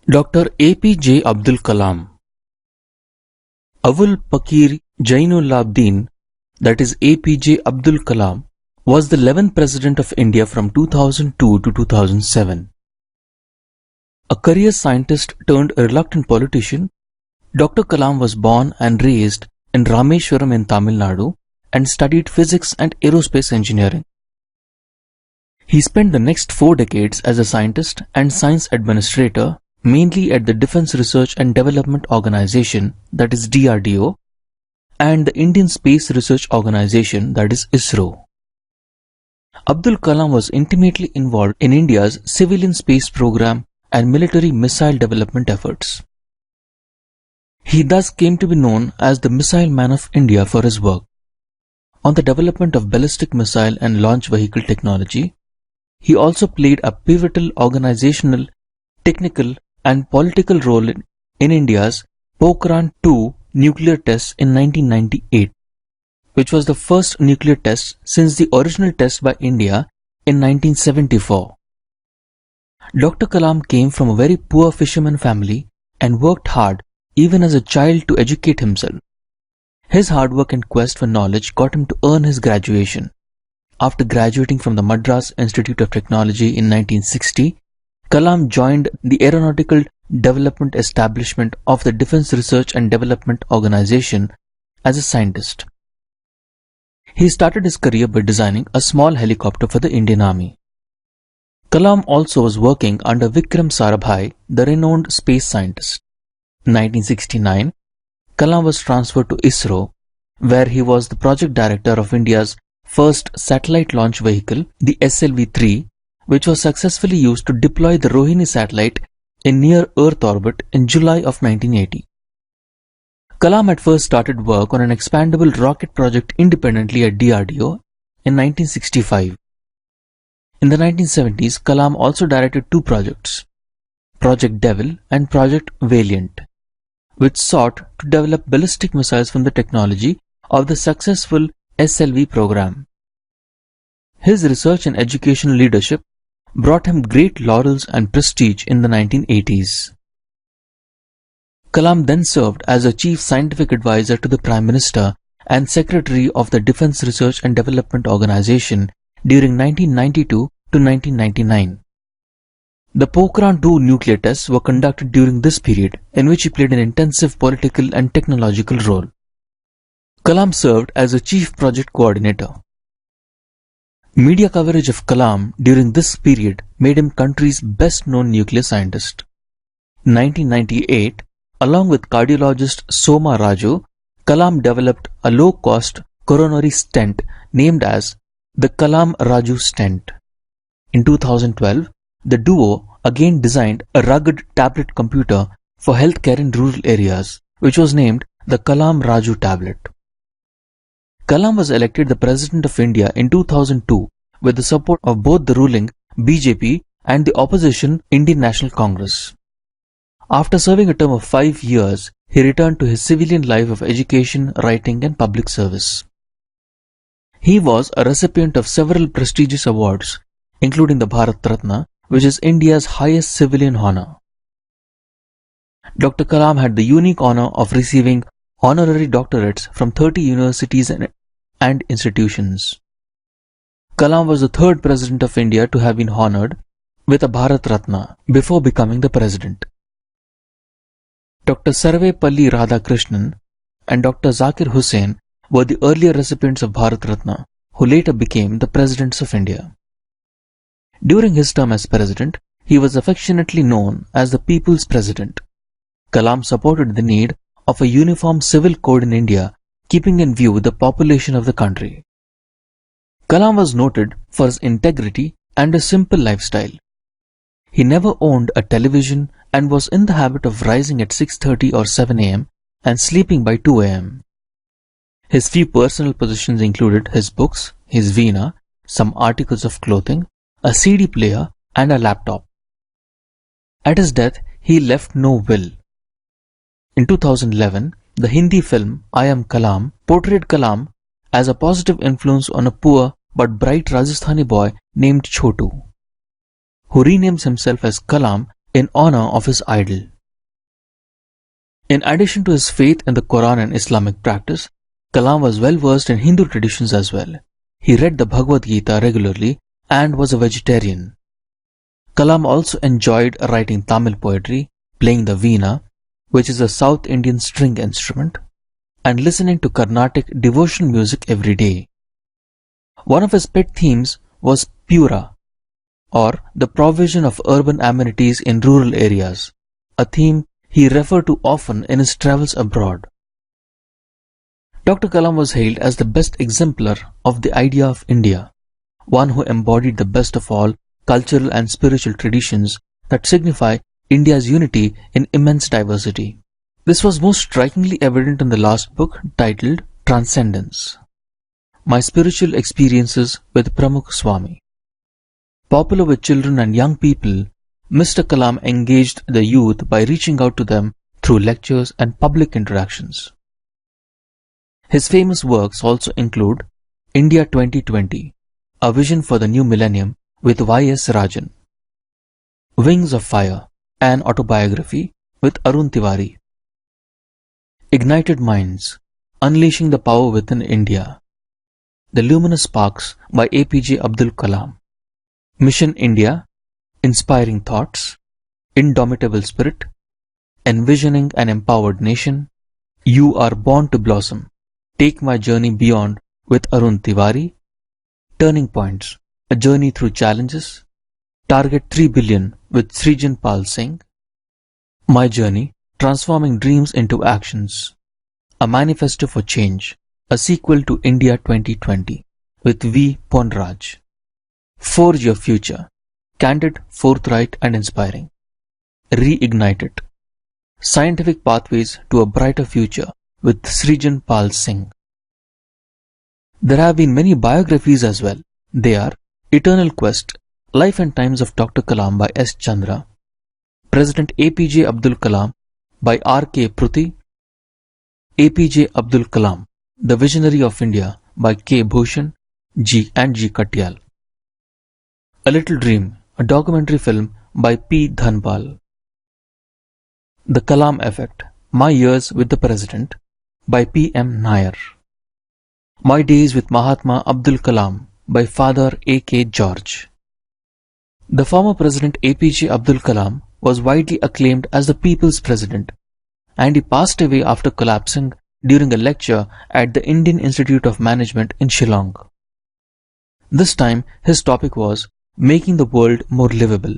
Dr. APJ Abdul Kalam. Avul Pakir Jainullabdin, that is APJ Abdul Kalam, was the 11th President of India from 2002 to 2007. A career scientist turned a reluctant politician, Dr. Kalam was born and raised in Rameshwaram in Tamil Nadu and studied physics and aerospace engineering. He spent the next 4 decades as a scientist and science administrator, mainly at the Defence Research and Development Organization, that is DRDO, and the Indian Space Research Organization, that is ISRO. Abdul Kalam was intimately involved in India's civilian space program and military missile development efforts. He thus came to be known as the Missile Man of India for his work on the development of ballistic missile and launch vehicle technology. He also played a pivotal organizational, technical and political role in India's Pokhran-2 nuclear tests in 1998, which was the first nuclear test since the original test by India in 1974. Dr. Kalam came from a very poor fisherman family and worked hard even as a child to educate himself. His hard work and quest for knowledge got him to earn his graduation. After graduating from the Madras Institute of Technology in 1960, Kalam joined the Aeronautical Development Establishment of the Defence Research and Development Organization as a scientist. He started his career by designing a small helicopter for the Indian Army. Kalam also was working under Vikram Sarabhai, the renowned space scientist. In 1969, Kalam was transferred to ISRO, where he was the project director of India's first satellite launch vehicle, the SLV-3, which was successfully used to deploy the Rohini satellite in near-Earth orbit in July of 1980. Kalam at first started work on an expandable rocket project independently at DRDO in 1965. In the 1970s, Kalam also directed 2 projects, Project Devil and Project Valiant, which sought to develop ballistic missiles from the technology of the successful SLV program. His research and educational leadership brought him great laurels and prestige in the 1980s. Kalam then served as a chief scientific advisor to the Prime Minister and Secretary of the Defence Research and Development Organization during 1992 to 1999. The Pokhran-2 nuclear tests were conducted during this period, in which he played an intensive political and technological role. Kalam served as a chief project coordinator. Media coverage of Kalam during this period made him country's best-known nuclear scientist. In 1998, along with cardiologist Soma Raju, Kalam developed a low-cost coronary stent named as the Kalam-Raju stent. In 2012, the duo again designed a rugged tablet computer for healthcare in rural areas, which was named the Kalam-Raju tablet. Kalam was elected the President of India in 2002 with the support of both the ruling BJP and the opposition Indian National Congress. After serving a term of 5 years, he returned to his civilian life of education, writing and public service. He was a recipient of several prestigious awards, including the Bharat Ratna, which is India's highest civilian honor. Dr. Kalam had the unique honor of receiving honorary doctorates from 30 universities and institutions. Kalam was the 3rd President of India to have been honored with a Bharat Ratna before becoming the President. Dr. Sarvepalli Radhakrishnan and Dr. Zakir Hussain were the earlier recipients of Bharat Ratna, who later became the Presidents of India. During his term as President, he was affectionately known as the People's President. Kalam supported the need of a uniform civil code in India, keeping in view the population of the country. Kalam was noted for his integrity and a simple lifestyle. He never owned a television and was in the habit of rising at 6:30 or 7 a.m. and sleeping by 2 a.m. His few personal possessions included his books, his veena, some articles of clothing, a CD player and a laptop. At his death, he left no will. In 2011, the Hindi film I Am Kalam portrayed Kalam as a positive influence on a poor but bright Rajasthani boy named Chotu, who renames himself as Kalam in honor of his idol. In addition to his faith in the Quran and Islamic practice, Kalam was well versed in Hindu traditions as well. He read the Bhagavad Gita regularly and was a vegetarian. Kalam also enjoyed writing Tamil poetry, playing the veena, which is a South Indian string instrument, and listening to Carnatic devotional music every day. One of his pet themes was Pura, or the provision of urban amenities in rural areas, a theme he referred to often in his travels abroad. Dr. Kalam was hailed as the best exemplar of the idea of India, one who embodied the best of all cultural and spiritual traditions that signify India's unity in immense diversity. This was most strikingly evident in the last book titled Transcendence, My Spiritual Experiences with Pramukh Swami. Popular with children and young people, Mr. Kalam engaged the youth by reaching out to them through lectures and public interactions. His famous works also include India 2020, A Vision for the New Millennium with Y.S. Rajan, Wings of Fire, an autobiography with Arun Tiwari, Ignited Minds, Unleashing the Power Within India, The Luminous Sparks by APJ Abdul Kalam, Mission India, Inspiring Thoughts, Indomitable Spirit, Envisioning an Empowered Nation, You Are Born to Blossom, Take My Journey Beyond with Arun Tiwari, Turning Points, A Journey Through Challenges, Target 3 Billion with Srijan Pal Singh, My Journey, Transforming Dreams into Actions, A Manifesto for Change, a sequel to India 2020 with V. Ponraj, Forge Your Future, Candid, Forthright and Inspiring, Reignite It, Scientific Pathways to a Brighter Future with Srijan Pal Singh. There have been many biographies as well. They are Eternal Quest, Life and Times of Dr. Kalam by S. Chandra, President APJ Abdul Kalam by R. K. Pruthi, APJ Abdul Kalam, The Visionary of India by K. Bhushan, G. and G. Katyal, A Little Dream, a documentary film by P. Dhanpal, The Kalam Effect, My Years with the President by P. M. Nair, My Days with Mahatma Abdul Kalam by Father A. K. George. The former President APJ Abdul Kalam was widely acclaimed as the People's President, and he passed away after collapsing during a lecture at the Indian Institute of Management in Shillong. This time his topic was Making the World More Livable.